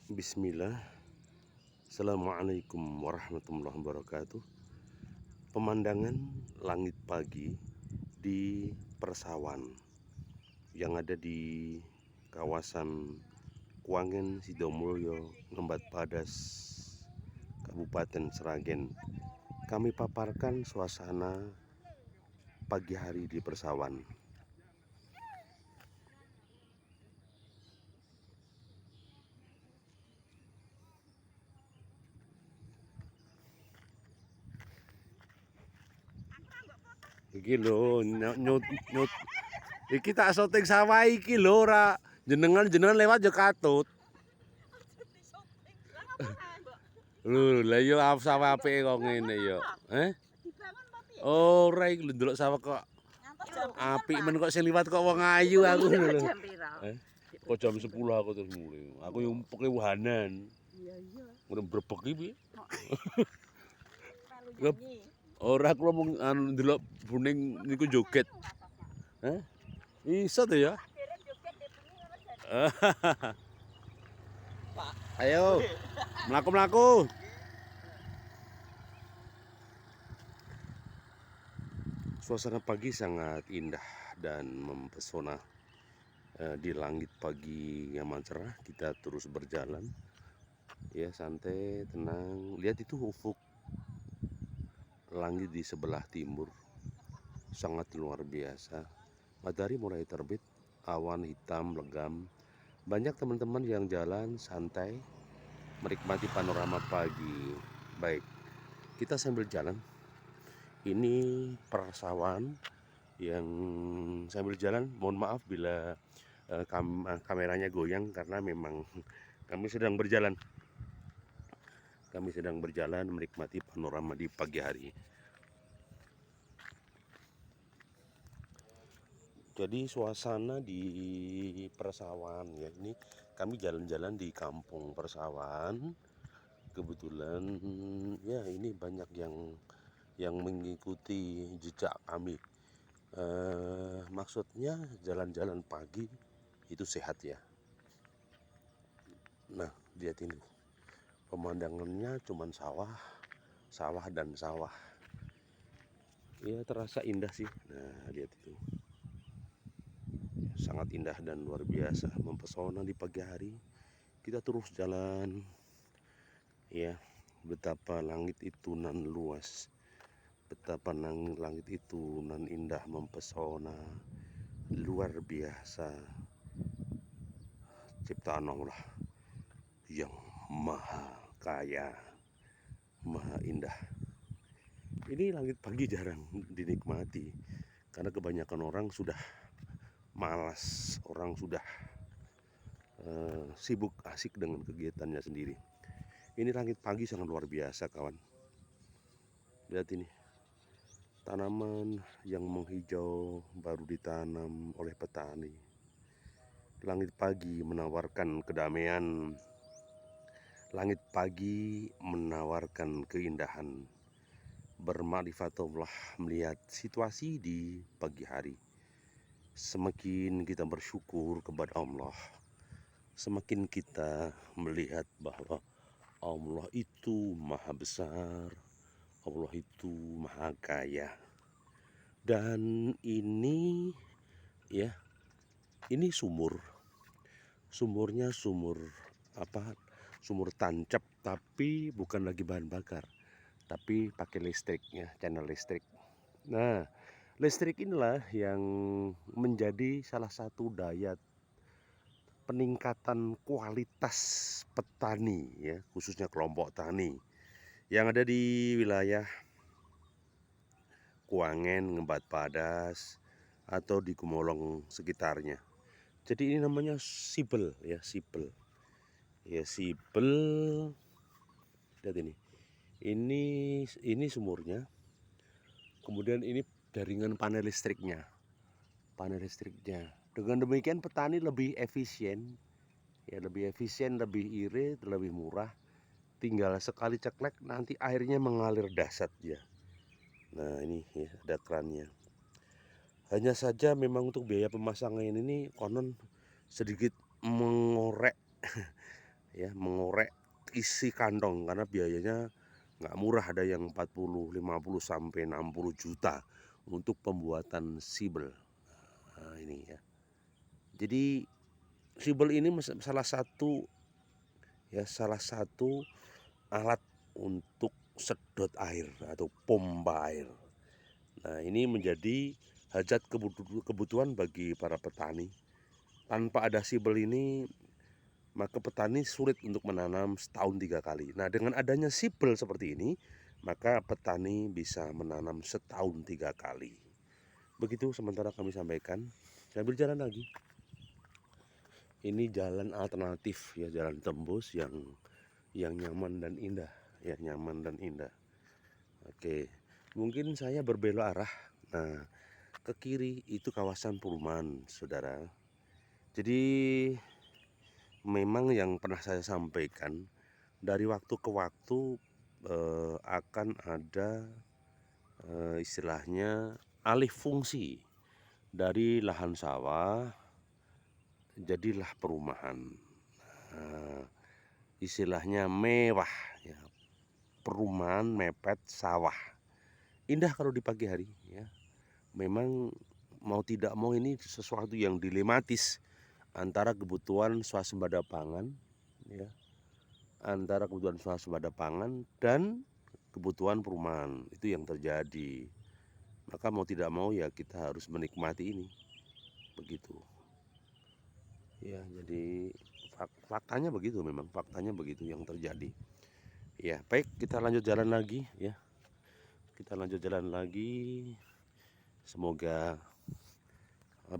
Bismillah. Assalamualaikum warahmatullahi wabarakatuh. Pemandangan langit pagi di persawahan yang ada di kawasan Kuangen, Sidomulyo, Ngembat Padas, Kabupaten Sragen. Kami paparkan suasana pagi hari di persawahan. Iki lho nyut nyut. Iki tak syuting sawah iki lho ora jenengan lewat yo katut. Lho lah yo sawah apike kok ngene yo. Ora iki lho ndelok sawah kok apik men kok sing liwat kok wong ayu aku lho. Kok jam 10 aku terus mulai. Aku yo umpeke wahanan. Iya iya. Ngono brebek iki piye? Ora kula mung anu ndelok buning niku joget. Hah? Iso to ya? Ayo. Mlaku-mlaku. Suasana pagi sangat indah dan mempesona. Di langit pagi yang cerah kita terus berjalan. Ya santai, tenang. Lihat itu ufuk. Langit di sebelah timur sangat luar biasa. Matahari mulai terbit, awan hitam legam. Banyak teman-teman yang jalan santai menikmati panorama pagi. Baik, kita sambil jalan. Ini persawahan yang sambil jalan. Mohon maaf bila kameranya goyang karena memang kami sedang berjalan. Kami sedang berjalan menikmati panorama di pagi hari. Jadi suasana di persawahan ya, ini kami jalan-jalan di kampung persawahan. Kebetulan ya ini banyak yang mengikuti jejak kami. Maksudnya jalan-jalan pagi itu sehat ya. Nah, lihat ini. Pemandangannya cuman sawah, sawah dan sawah. Ya terasa indah sih. Nah, lihat itu. Sangat indah dan luar biasa, mempesona di pagi hari. Kita terus jalan. Ya, betapa langit itu nan luas. Betapa langit itu nan indah, mempesona. Luar biasa. Ciptaan Allah yang maha kaya, maha indah. Ini langit pagi jarang dinikmati karena kebanyakan orang sudah malas, orang sudah sibuk asik dengan kegiatannya sendiri. Ini langit pagi sangat luar biasa kawan. Lihat ini, tanaman yang menghijau baru ditanam oleh petani. Langit pagi menawarkan kedamaian. Langit pagi menawarkan keindahan. Bermakrifatullah melihat situasi di pagi hari. Semakin kita bersyukur kepada Allah, semakin kita melihat bahwa Allah itu maha besar, Allah itu maha kaya. Dan ini ya, ini sumurnya sumur apa, sumur tancap, tapi bukan lagi bahan bakar, tapi pakai listriknya, channel listrik. Nah, listrik inilah yang menjadi salah satu daya peningkatan kualitas petani ya, khususnya kelompok tani yang ada di wilayah Kuangen, Ngembat Padas atau di Kumolong sekitarnya. Jadi ini namanya sipel ya, sipel. Ya sipel. Lihat ini. Ini sumurnya. Kemudian ini jaringan panel listriknya. Panel listriknya. Dengan demikian petani lebih efisien. Ya lebih efisien, lebih irit, lebih murah. Tinggal sekali ceklek nanti airnya mengalir dahsyat ya. Nah ini ya, ada krannya. Hanya saja memang untuk biaya pemasangan ini konon sedikit mengorek ya, isi kantong karena biayanya nggak murah, ada yang 40, 50 sampai 60 juta untuk pembuatan sibel. Nah, ini ya. Jadi sibel ini salah satu alat untuk sedot air atau pompa air. Nah, ini menjadi hajat kebutuhan bagi para petani. Tanpa ada sibel ini, maka petani sulit untuk menanam setahun 3 kali. Nah, dengan adanya sibel seperti ini, maka petani bisa menanam setahun 3 kali. Begitu sementara kami sampaikan. Sambil jalan lagi. Ini jalan alternatif ya, jalan tembus yang nyaman dan indah, ya, nyaman dan indah. Oke, mungkin saya berbelok arah. Nah, ke kiri itu kawasan perumahan, saudara. Jadi memang yang pernah saya sampaikan, dari waktu ke waktu akan ada istilahnya alih fungsi dari lahan sawah jadilah perumahan. Istilahnya mewah ya, perumahan mepet sawah. Indah kalau di pagi hari ya. Memang mau tidak mau ini sesuatu yang dilematis antara kebutuhan swasembada pangan ya, antara kebutuhan swasembada pangan dan kebutuhan perumahan. Itu yang terjadi. Maka mau tidak mau ya kita harus menikmati ini. Begitu. Ya, jadi faktanya begitu, memang faktanya begitu yang terjadi. Ya, baik, kita lanjut jalan lagi ya. Kita lanjut jalan lagi. Semoga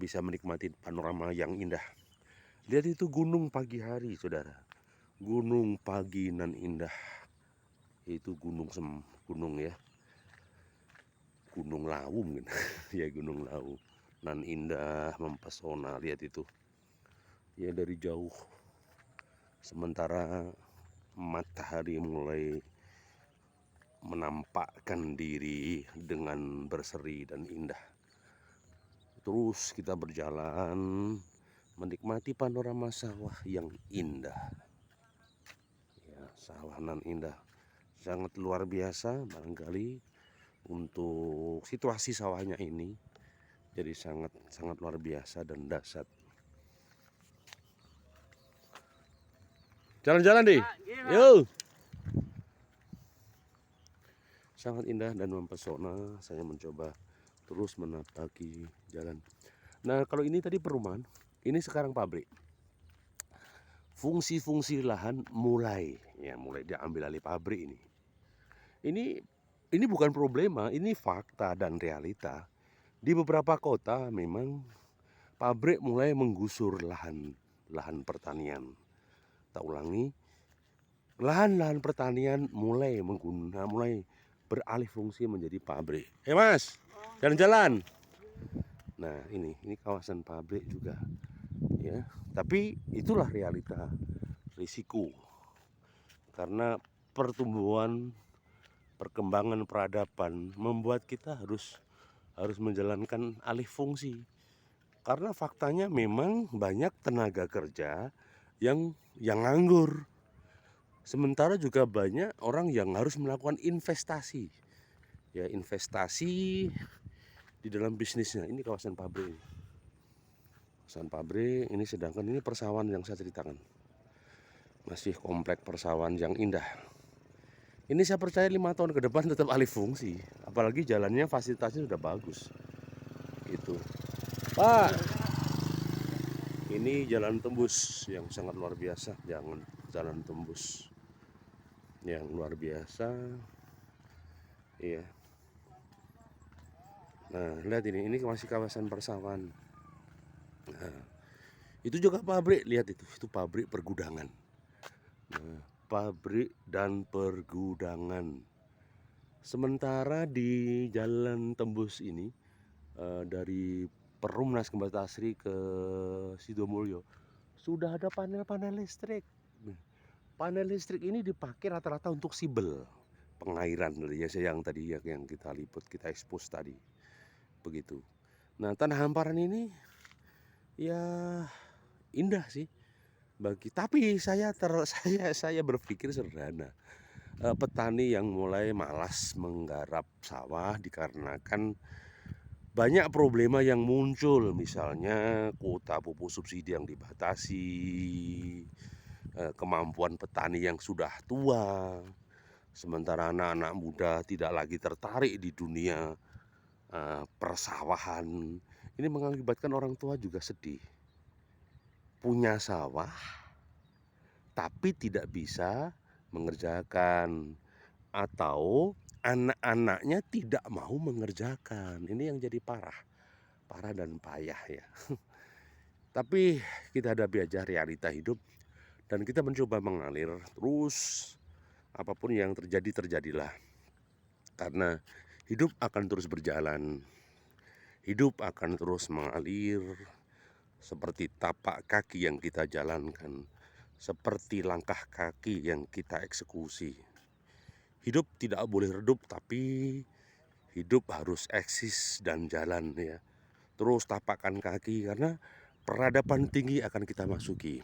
bisa menikmati panorama yang indah. Lihat itu gunung pagi hari, saudara. Gunung pagi nan indah. Itu gunung ya. Gunung Lawu mungkin. Ya, Gunung Lawu. Nan indah, mempesona, lihat itu. Ya, dari jauh. Sementara matahari mulai menampakkan diri dengan berseri dan indah. Terus kita berjalan menikmati panorama sawah yang indah. Ya, sawah nan indah. Sangat luar biasa barangkali untuk situasi sawahnya ini. Jadi sangat luar biasa dan dahsyat. Jalan-jalan deh. Yuk. Sangat indah dan mempesona. Saya mencoba terus menapaki jalan. Nah, kalau ini tadi perumahan, ini sekarang pabrik. Fungsi-fungsi lahan mulai diambil alih pabrik ini. Ini bukan problema, ini fakta dan realita. Di beberapa kota memang pabrik mulai menggusur lahan pertanian. Tak ulangi, lahan pertanian mulai beralih fungsi menjadi pabrik. Mas, jalan-jalan. Nah, ini kawasan pabrik juga, ya. Tapi itulah realita, risiko. Karena perkembangan peradaban membuat kita harus menjalankan alih fungsi. Karena faktanya memang banyak tenaga kerja yang nganggur. Sementara juga banyak orang yang harus melakukan investasi. Ya, investasi di dalam bisnisnya. Ini kawasan pabrik. Kawasan pabrik ini, sedangkan ini persawahan yang saya ceritakan. Masih komplek persawahan yang indah. Ini saya percaya 5 tahun ke depan tetap alih fungsi. Apalagi jalannya, fasilitasnya sudah bagus. Gitu. Pak, ini jalan tembus yang sangat luar biasa. Jalan tembus yang luar biasa. Iya. Nah, lihat ini masih kawasan persawahan. Nah, itu juga pabrik, lihat itu pabrik pergudangan. Nah, pabrik dan pergudangan. Sementara di jalan tembus ini dari Perumnas Kembang Tasri ke Sidomulyo sudah ada panel listrik. Panel listrik ini dipakai rata-rata untuk sibel pengairan yang tadi yang kita liput, kita expose tadi. Begitu. Nah, tanah hamparan ini ya indah sih. Tapi saya berpikir sederhana. Petani yang mulai malas menggarap sawah dikarenakan banyak problema yang muncul, misalnya kuota pupuk subsidi yang dibatasi, kemampuan petani yang sudah tua, sementara anak-anak muda tidak lagi tertarik di dunia persawahan. Ini mengakibatkan orang tua juga sedih. Punya sawah, tapi tidak bisa mengerjakan, atau anak-anaknya tidak mau mengerjakan. Ini yang jadi parah dan payah ya. Tapi kita hadapi aja realita hidup dan kita mencoba mengalir terus. Apapun yang terjadilah, karena hidup akan terus berjalan, hidup akan terus mengalir seperti tapak kaki yang kita jalankan, seperti langkah kaki yang kita eksekusi. Hidup tidak boleh redup, tapi hidup harus eksis dan jalan ya. Terus tapakkan kaki, karena peradaban tinggi akan kita masuki.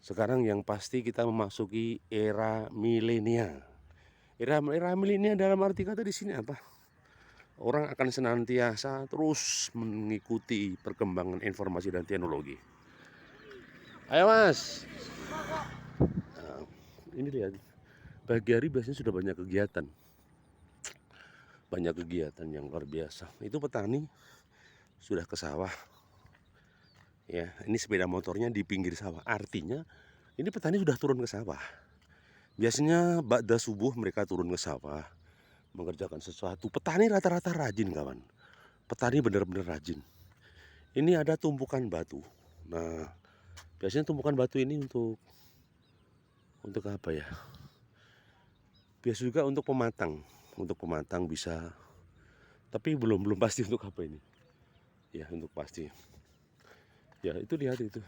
Sekarang yang pasti kita memasuki era milenial. Era milenial dalam arti kata di sini apa? Orang akan senantiasa terus mengikuti perkembangan informasi dan teknologi. Ayo mas. Nah, ini lihat. Pagi hari biasanya sudah banyak kegiatan. Banyak kegiatan yang luar biasa. Itu petani sudah ke sawah. Ya, ini sepeda motornya di pinggir sawah. Artinya ini petani sudah turun ke sawah. Biasanya ba'da subuh mereka turun ke sawah mengerjakan sesuatu. Petani rata-rata rajin kawan. Petani benar-benar rajin. Ini ada tumpukan batu. Nah, biasanya tumpukan batu ini untuk apa ya? Biasa juga untuk pematang. Untuk pematang bisa. Tapi belum pasti untuk apa ini. Ya, untuk pasti. Ya, itu lihat itu.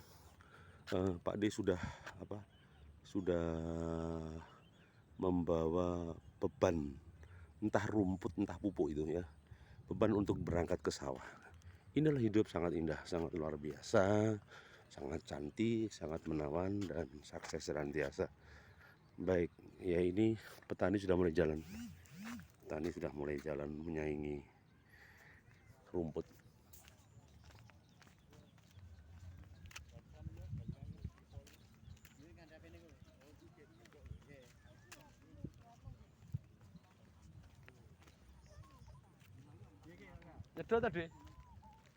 Pak D sudah membawa beban, entah rumput entah pupuk itu ya, beban untuk berangkat ke sawah. Inilah hidup sangat indah, sangat luar biasa, sangat cantik, sangat menawan, dan sukses senantiasa. Baik, ya ini petani sudah mulai jalan. Petani sudah mulai jalan menyaingi rumput. Nyedot tadi?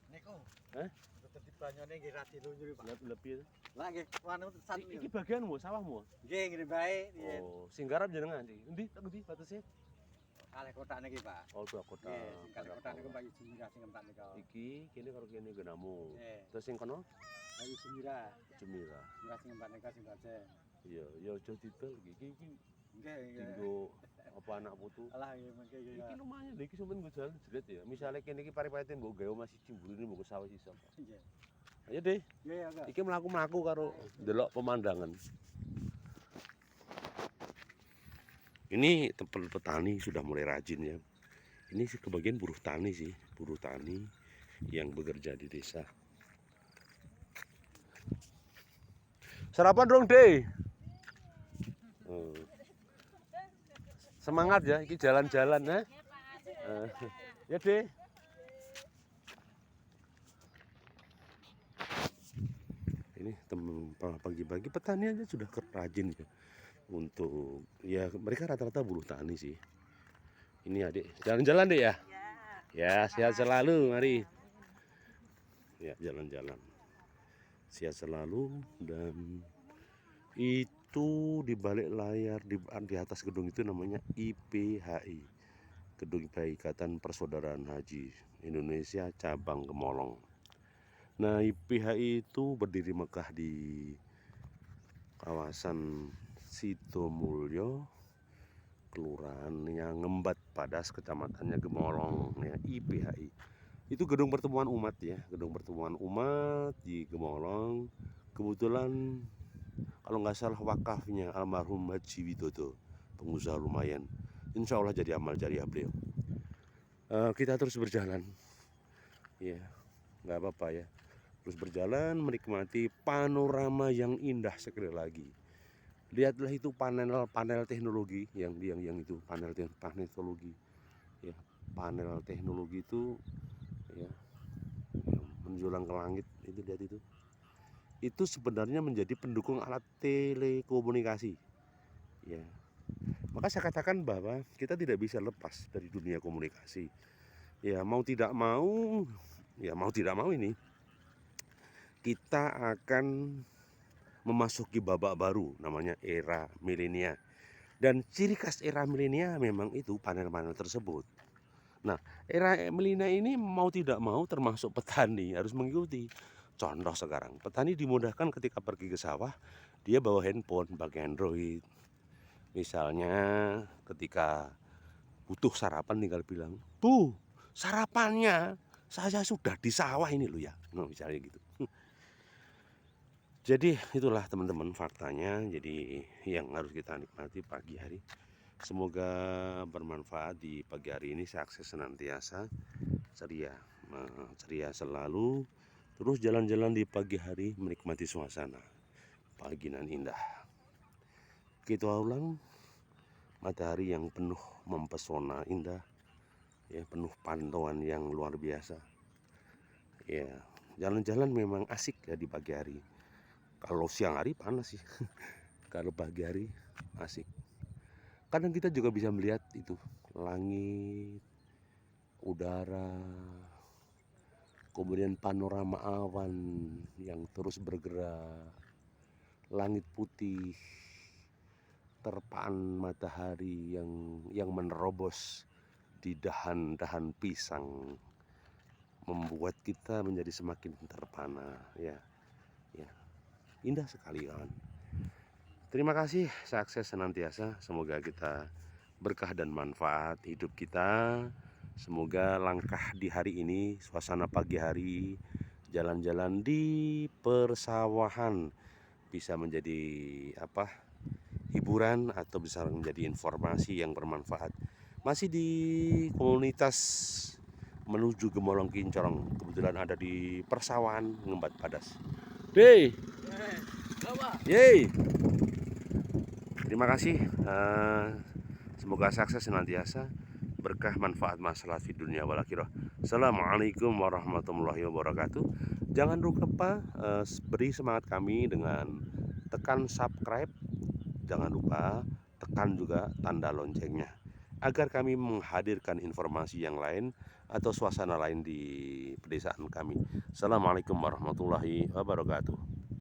Niku. Hah? Dadi banyune nggih ra dilunjuri, Pak. Lebih. Lah nggih, anu tesan Iki bagianmu, sawahmu? nggih ngene bae. Oh, sing garap jenengan iki. Endi? Tak endi batasnya? Kalih kotak niki, Pak. Oh, dua kota. Nggih, sing kalih kotak niku Bayu Jumira sing empat niku. Iki kene karo kene genamu. Nggih. Terus sing kono? Bayu Jumira. Jemira. Jumira sing empat niku sing bajen. Iya, ya aja didol iki. Nggih, nggih. Dinggo apa anak putu. Alah nggih mengke nggih. Iki lumayan lho, iki sampeyan nggo jalan jret ya. Misale kene iki pari-pariten mbok gawe masih cimburine mbok sawah sisa. Nggih. Ayo deh. Nggih ya, Pak. Iki mlaku-mlaku karo ndelok pemandangan. Ini tempat petani sudah mulai rajin ya. Ini sih kebagian buruh tani sih, buruh tani yang bekerja di desa. Sarapan dong, Deh. Semangat ya, iki jalan-jalan ya. Ya, Deh. Ini pagi-pagi petani aja sudah rajin ya. Untuk ya mereka rata-rata buruh tani sih. Ini adik, jalan-jalan deh ya. Ya, sehat selalu, mari. Ya, jalan-jalan. Sehat selalu. Dan itu di balik layar di atas gedung itu namanya IPHI, Gedung Ikatan Persaudaraan Haji Indonesia Cabang Gemolong. Nah, IPHI itu berdiri megah di kawasan Sitomulyo, kelurahannya Ngembat Padas, kecamatannya Gemolong ya. IPHI itu gedung pertemuan umat ya, gedung pertemuan umat di Gemolong. Kebetulan kalau nggak salah wakafnya almarhum Haji Widodo, pengusaha lumayan, insya Allah jadi amal jariah beliau. Kita terus berjalan ya, nggak apa-apa ya. terus berjalan menikmati panorama yang indah sekali lagi. Lihatlah itu panel teknologi yang itu panel teknologi ya, panel teknologi itu ya, yang menjulang ke langit itu, lihat itu sebenarnya menjadi pendukung alat telekomunikasi ya. Maka saya katakan bahwa kita tidak bisa lepas dari dunia komunikasi ya, mau tidak mau ini kita akan memasuki babak baru namanya era milenial. Dan ciri khas era milenial memang itu panel-panel tersebut. Nah, era milenial ini mau tidak mau termasuk petani harus mengikuti. Contoh sekarang, petani dimudahkan ketika pergi ke sawah, dia bawa handphone, pakai Android. Misalnya ketika butuh sarapan tinggal bilang, "Bu, sarapannya saya sudah di sawah ini loh ya." Nah, misalnya gitu. Jadi itulah teman-teman faktanya. Jadi yang harus kita nikmati pagi hari. Semoga bermanfaat di pagi hari ini. Sukses senantiasa, ceria selalu. Terus jalan-jalan di pagi hari menikmati suasana pagi nan indah. Kita ulang, matahari yang penuh mempesona indah, ya, penuh pantauan yang luar biasa. Ya, jalan-jalan memang asik ya di pagi hari. Kalau siang hari panas sih, kalau pagi hari asik. Kadang kita juga bisa melihat itu langit, udara, kemudian panorama awan yang terus bergerak, langit putih, terpaan matahari yang menerobos di dahan-dahan pisang, membuat kita menjadi semakin terpana ya. Indah sekali kawan. Terima kasih, sukses senantiasa. Semoga kita berkah dan manfaat hidup kita. Semoga langkah di hari ini, suasana pagi hari, jalan-jalan di persawahan bisa menjadi hiburan atau bisa menjadi informasi yang bermanfaat. Masih di komunitas menuju Gemolong Kincorong, kebetulan ada di persawahan Ngembat Padas. Dey, yeay. Terima kasih. Semoga sukses senantiasa, berkah manfaat masalah di dunia wal akhirah. Assalamualaikum warahmatullahi wabarakatuh. Jangan lupa beri semangat kami dengan tekan subscribe. Jangan lupa tekan juga tanda loncengnya agar kami menghadirkan informasi yang lain atau suasana lain di pedesaan kami. Assalamualaikum warahmatullahi wabarakatuh.